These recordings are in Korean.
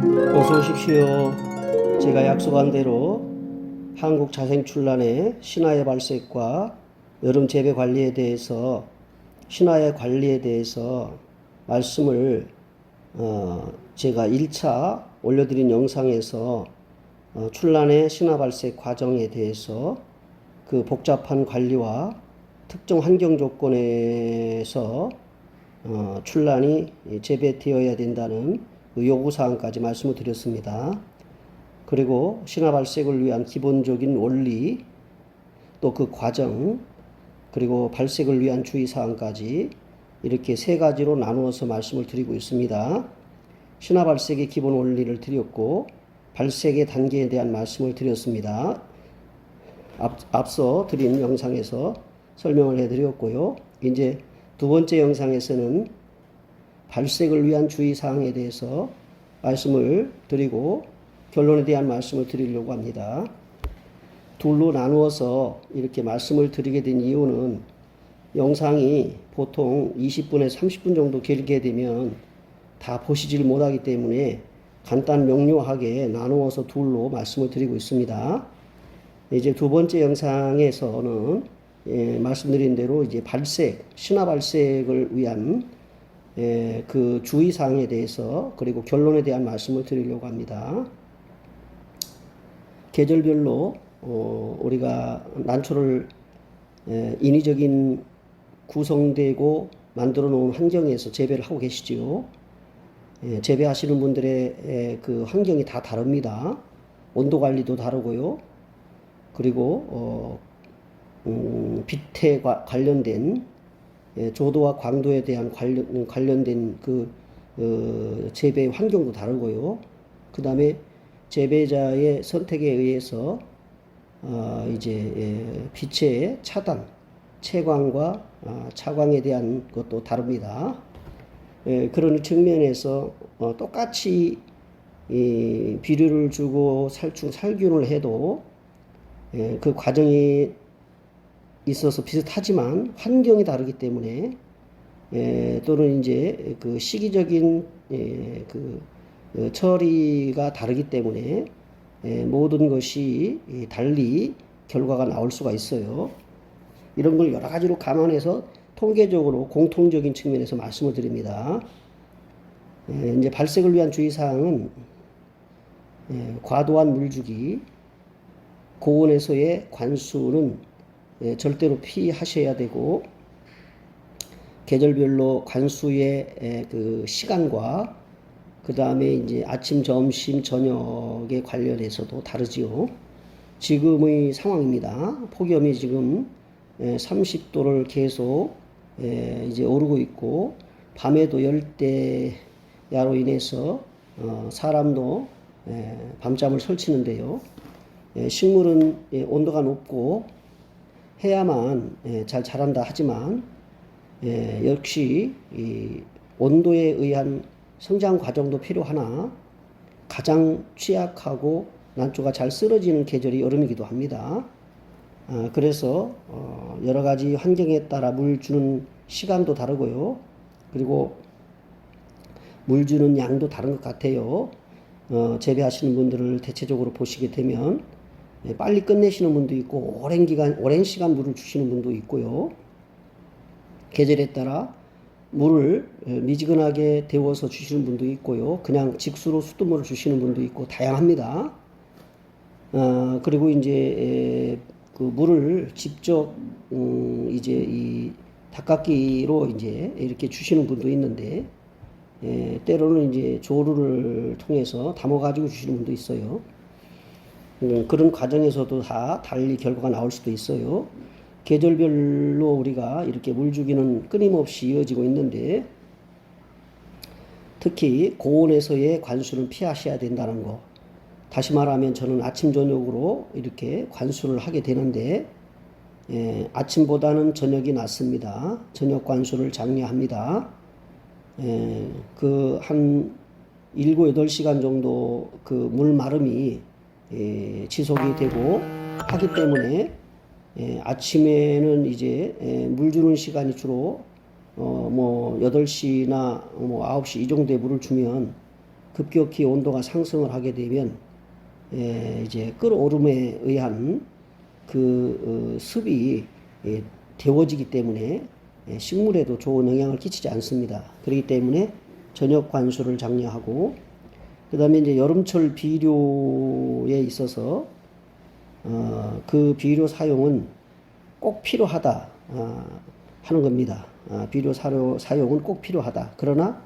어서 오십시오. 제가 약속한 대로 한국자생출란의 신화의 발색과 여름 재배 관리에 대해서 신화의 관리에 대해서 말씀을 제가 1차 올려드린 영상에서 출란의 신화 발색 과정에 대해서 그 복잡한 관리와 특정 환경 조건에서 출란이 재배되어야 된다는 그 요구사항까지 말씀을 드렸습니다. 그리고 신화 발색을 위한 기본적인 원리, 또 그 과정, 그리고 발색을 위한 주의사항까지 이렇게 세 가지로 나누어서 말씀을 드리고 있습니다. 신화 발색의 기본 원리를 드렸고 발색의 단계에 대한 말씀을 드렸습니다. 앞서 드린 영상에서 설명을 해드렸고요. 이제 두 번째 영상에서는 발색을 위한 주의사항에 대해서 말씀을 드리고 결론에 대한 말씀을 드리려고 합니다. 둘로 나누어서 이렇게 말씀을 드리게 된 이유는 영상이 보통 20분에서 30분 정도 길게 되면 다 보시질 못하기 때문에 간단 명료하게 나누어서 둘로 말씀을 드리고 있습니다. 이제 두 번째 영상에서는 말씀드린 대로 이제 발색, 신화 발색을 위한 그 주의사항에 대해서 그리고 결론에 대한 말씀을 드리려고 합니다. 계절별로 우리가 난초를 인위적인 구성되고 만들어 놓은 환경에서 재배를 하고 계시지요. 재배하시는 분들의 그 환경이 다 다릅니다. 온도 관리도 다르고요. 그리고 빛에 관련된 조도와 광도에 대한 관련된 그 재배 환경도 다르고요. 그 다음에 재배자의 선택에 의해서 이제 빛의 차단, 채광과 차광에 대한 것도 다릅니다. 그런 측면에서 똑같이 비료를 주고 살균을 해도 그 과정이 있어서 비슷하지만 환경이 다르기 때문에 또는 이제 그 시기적인 그 처리가 다르기 때문에 모든 것이 달리 결과가 나올 수가 있어요. 이런 걸 여러 가지로 감안해서 통계적으로 공통적인 측면에서 말씀을 드립니다. 이제 발색을 위한 주의사항은 과도한 물주기, 고온에서의 관수는 절대로 피하셔야 되고 계절별로 관수의 그 시간과 그 다음에 이제 아침, 점심, 저녁에 관련해서도 다르지요. 지금의 상황입니다. 폭염이 지금 30도를 계속 이제 오르고 있고 밤에도 열대야로 인해서 사람도 밤잠을 설치는데요. 식물은 온도가 높고 해야만 잘 자란다 하지만 역시 이 온도에 의한 성장 과정도 필요하나 가장 취약하고 난초가 잘 쓰러지는 계절이 여름이기도 합니다. 그래서 여러 가지 환경에 따라 물 주는 시간도 다르고요. 그리고 물 주는 양도 다른 것 같아요. 재배하시는 분들을 대체적으로 보시게 되면 빨리 끝내시는 분도 있고 오랜 시간 물을 주시는 분도 있고요. 계절에 따라 물을 미지근하게 데워서 주시는 분도 있고요. 그냥 직수로 수돗물을 주시는 분도 있고 다양합니다. 그리고 이제 그 물을 직접 이제 이 닦아기로 이제 이렇게 주시는 분도 있는데 때로는 이제 조루를 통해서 담아가지고 주시는 분도 있어요. 그런 과정에서도 다 달리 결과가 나올 수도 있어요. 계절별로 우리가 이렇게 물주기는 끊임없이 이어지고 있는데 특히 고온에서의 관수는 피하셔야 된다는 거. 다시 말하면 저는 아침 저녁으로 이렇게 관수를 하게 되는데 아침보다는 저녁이 낫습니다. 저녁 관수를 장려합니다. 그 한 7, 8시간 정도 그 물 마름이 지속이 되고 하기 때문에 아침에는 이제 물 주는 시간이 주로 뭐 8시나 뭐 9시 이 정도에 물을 주면 급격히 온도가 상승을 하게 되면 이제 끓어오름에 의한 그 습이 데워지기 때문에 식물에도 좋은 영향을 끼치지 않습니다. 그렇기 때문에 저녁 관수를 장려하고, 그 다음에 이제 여름철 비료에 있어서 그 비료 사용은 꼭 필요하다 하는 겁니다. 비료 사용은 꼭 필요하다. 그러나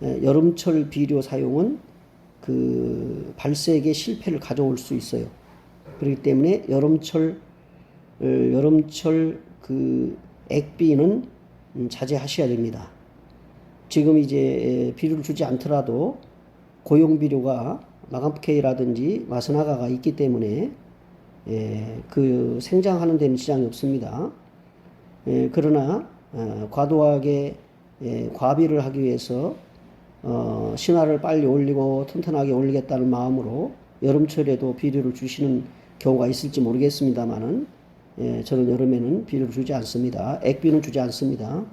여름철 비료 사용은 그 발색의 실패를 가져올 수 있어요. 그렇기 때문에 여름철 그 액비는 자제하셔야 됩니다. 지금 이제 비료를 주지 않더라도 고용 비료가 마감케이라든지 마스나가가 있기 때문에 그 생장하는 데는 지장이 없습니다. 그러나 과도하게 과비를 하기 위해서 신화를 빨리 올리고 튼튼하게 올리겠다는 마음으로 여름철에도 비료를 주시는 경우가 있을지 모르겠습니다만은 저는 여름에는 비료를 주지 않습니다. 액비는 주지 않습니다.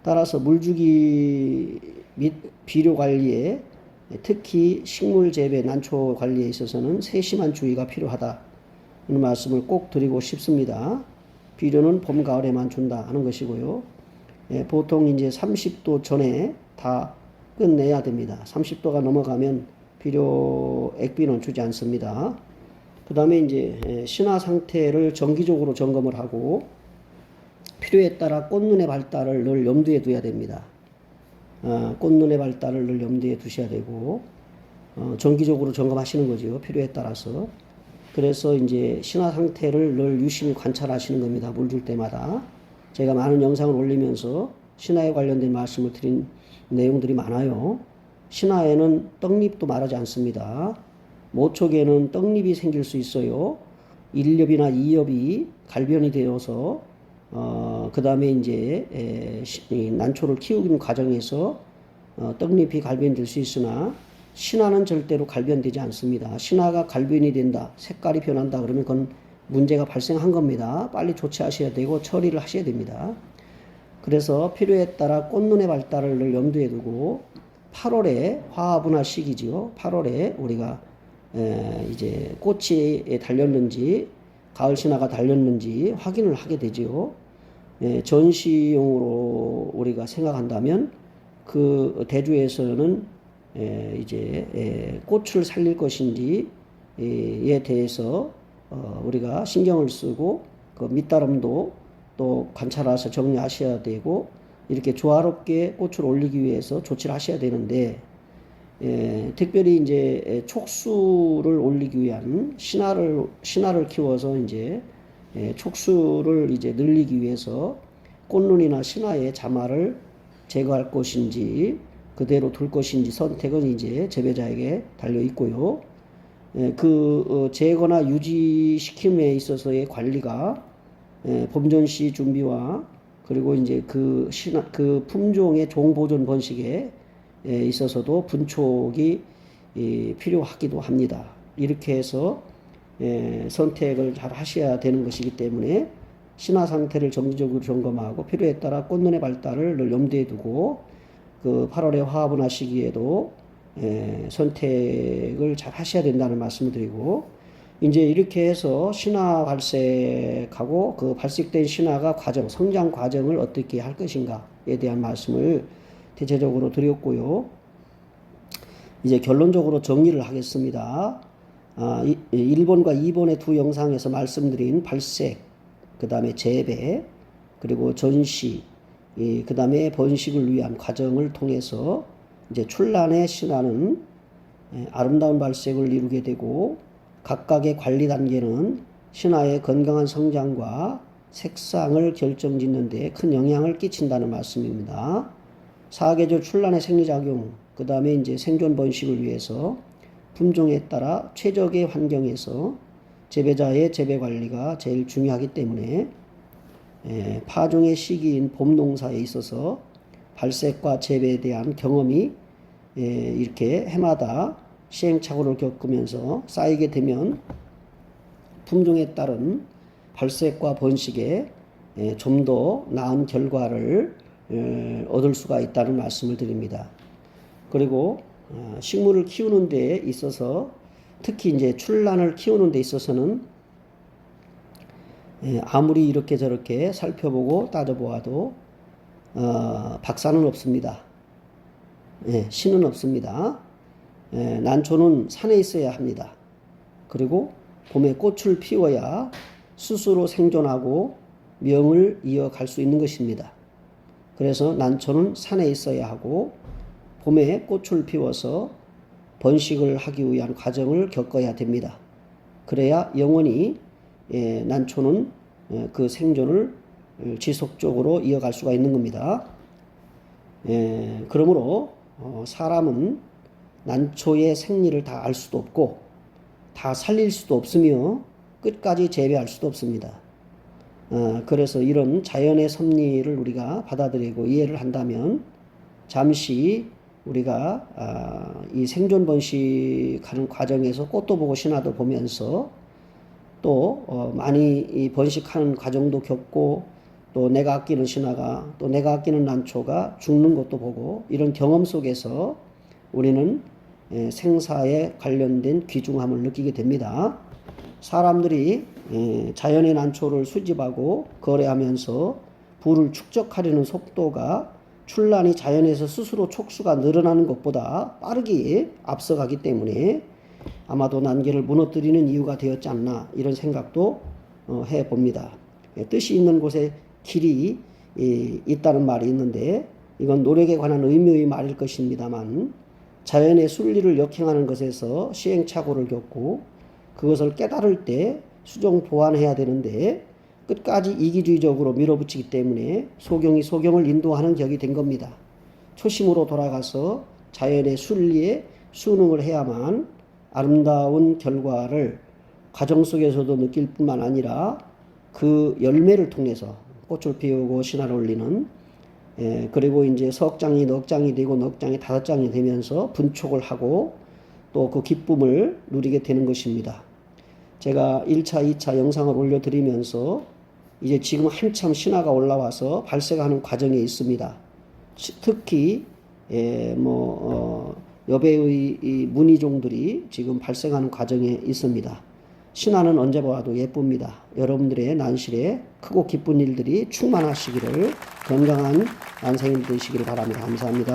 따라서 물주기 및 비료 관리에, 특히 식물 재배, 난초 관리에 있어서는 세심한 주의가 필요하다 하는 말씀을 꼭 드리고 싶습니다. 비료는 봄, 가을에만 준다 하는 것이고요. 보통 이제 30도 전에 다 끝내야 됩니다. 30도가 넘어가면 비료 액비는 주지 않습니다. 그 다음에 이제 신화 상태를 정기적으로 점검을 하고 필요에 따라 꽃눈의 발달을 늘 염두에 둬야 됩니다. 꽃눈의 발달을 늘 염두에 두셔야 되고 정기적으로 점검하시는 거죠. 필요에 따라서. 그래서 이제 신화 상태를 늘 유심히 관찰하시는 겁니다. 물 줄 때마다. 제가 많은 영상을 올리면서 신화에 관련된 말씀을 드린 내용들이 많아요. 신화에는 떡잎도 마르지 않습니다. 모촉에는 떡잎이 생길 수 있어요. 1엽이나 2엽이 갈변이 되어서 그 다음에 이제 난초를 키우는 과정에서 떡잎이 갈변될 수 있으나 신화는 절대로 갈변되지 않습니다. 신화가 갈변이 된다, 색깔이 변한다 그러면 그건 문제가 발생한 겁니다. 빨리 조치하셔야 되고 처리를 하셔야 됩니다. 그래서 필요에 따라 꽃눈의 발달을 늘 염두에 두고 8월에 화분화 시기지요. 8월에 우리가 이제 꽃이 달렸는지 가을 신화가 달렸는지 확인을 하게 되지요. 전시용으로 우리가 생각한다면 그 대주에서는 이제 꽃을 살릴 것인지에 대해서 우리가 신경을 쓰고 그 밑다름도 또 관찰해서 정리하셔야 되고 이렇게 조화롭게 꽃을 올리기 위해서 조치를 하셔야 되는데 특별히 이제 촉수를 올리기 위한 신화를 키워서 이제 촉수를 이제 늘리기 위해서 꽃눈이나 신화의 자마를 제거할 것인지 그대로 둘 것인지 선택은 이제 재배자에게 달려 있고요. 그 제거나 유지시킴에 있어서의 관리가 봄전시 준비와 그리고 이제 그 품종의 종보존 번식에 있어서도 분촉이 필요하기도 합니다. 이렇게 해서 선택을 잘 하셔야 되는 것이기 때문에 신화 상태를 정기적으로 점검하고 필요에 따라 꽃눈의 발달을 늘 염두에 두고 그 8월의 화분화 시기에도 선택을 잘 하셔야 된다는 말씀을 드리고 이제 이렇게 해서 신화 발색하고 그 발색된 신화가 성장 과정을 어떻게 할 것인가에 대한 말씀을 대체적으로 드렸고요. 이제 결론적으로 정리를 하겠습니다. 1번과 2번의 두 영상에서 말씀드린 발색, 그 다음에 재배, 그리고 전시, 그 다음에 번식을 위한 과정을 통해서 이제 출란의 신화는 아름다운 발색을 이루게 되고 각각의 관리 단계는 신화의 건강한 성장과 색상을 결정짓는 데 큰 영향을 끼친다는 말씀입니다. 사계절 출란의 생리작용, 그 다음에 이제 생존 번식을 위해서 품종에 따라 최적의 환경에서 재배자의 재배 관리가 제일 중요하기 때문에 파종의 시기인 봄 농사에 있어서 발색과 재배에 대한 경험이 이렇게 해마다 시행착오를 겪으면서 쌓이게 되면 품종에 따른 발색과 번식에 좀 더 나은 결과를 얻을 수가 있다는 말씀을 드립니다. 그리고 식물을 키우는 데 있어서 특히 이제 출란을 키우는 데 있어서는 아무리 이렇게 저렇게 살펴보고 따져보아도 박사는 없습니다. 신은 없습니다. 난초는 산에 있어야 합니다. 그리고 봄에 꽃을 피워야 스스로 생존하고 명을 이어갈 수 있는 것입니다. 그래서 난초는 산에 있어야 하고 봄에 꽃을 피워서 번식을 하기 위한 과정을 겪어야 됩니다. 그래야 영원히 난초는 그 생존을 지속적으로 이어갈 수가 있는 겁니다. 그러므로 사람은 난초의 생리를 다 알 수도 없고 다 살릴 수도 없으며 끝까지 재배할 수도 없습니다. 그래서 이런 자연의 섭리를 우리가 받아들이고 이해를 한다면 잠시 우리가 이 생존 번식하는 과정에서 꽃도 보고 신화도 보면서 또 많이 이 번식하는 과정도 겪고 또 내가 아끼는 신화가 또 내가 아끼는 난초가 죽는 것도 보고 이런 경험 속에서 우리는 생사에 관련된 귀중함을 느끼게 됩니다. 사람들이 자연의 난초를 수집하고 거래하면서 부를 축적하려는 속도가 출란이 자연에서 스스로 촉수가 늘어나는 것보다 빠르게 앞서가기 때문에 아마도 난계를 무너뜨리는 이유가 되었지 않나 이런 생각도 해봅니다. 뜻이 있는 곳에 길이 있다는 말이 있는데 이건 노력에 관한 의미의 말일 것입니다만 자연의 순리를 역행하는 것에서 시행착오를 겪고 그것을 깨달을 때 수정 보완해야 되는데 끝까지 이기주의적으로 밀어붙이기 때문에 소경이 소경을 인도하는 격이 된 겁니다. 초심으로 돌아가서 자연의 순리에 순응을 해야만 아름다운 결과를 과정 속에서도 느낄 뿐만 아니라 그 열매를 통해서 꽃을 피우고 신화를 올리는 그리고 이제 석장이 넉 장이 되고 넉 장이 다섯 장이 되면서 분촉을 하고 또 그 기쁨을 누리게 되는 것입니다. 제가 1차, 2차 영상을 올려드리면서 이제 지금 한참 신화가 올라와서 발생하는 과정에 있습니다. 특히 여배의 이 문의종들이 지금 발생하는 과정에 있습니다. 신화는 언제 봐도 예쁩니다. 여러분들의 난실에 크고 기쁜 일들이 충만하시기를 건강한 난생일 되시기를 바랍니다. 감사합니다.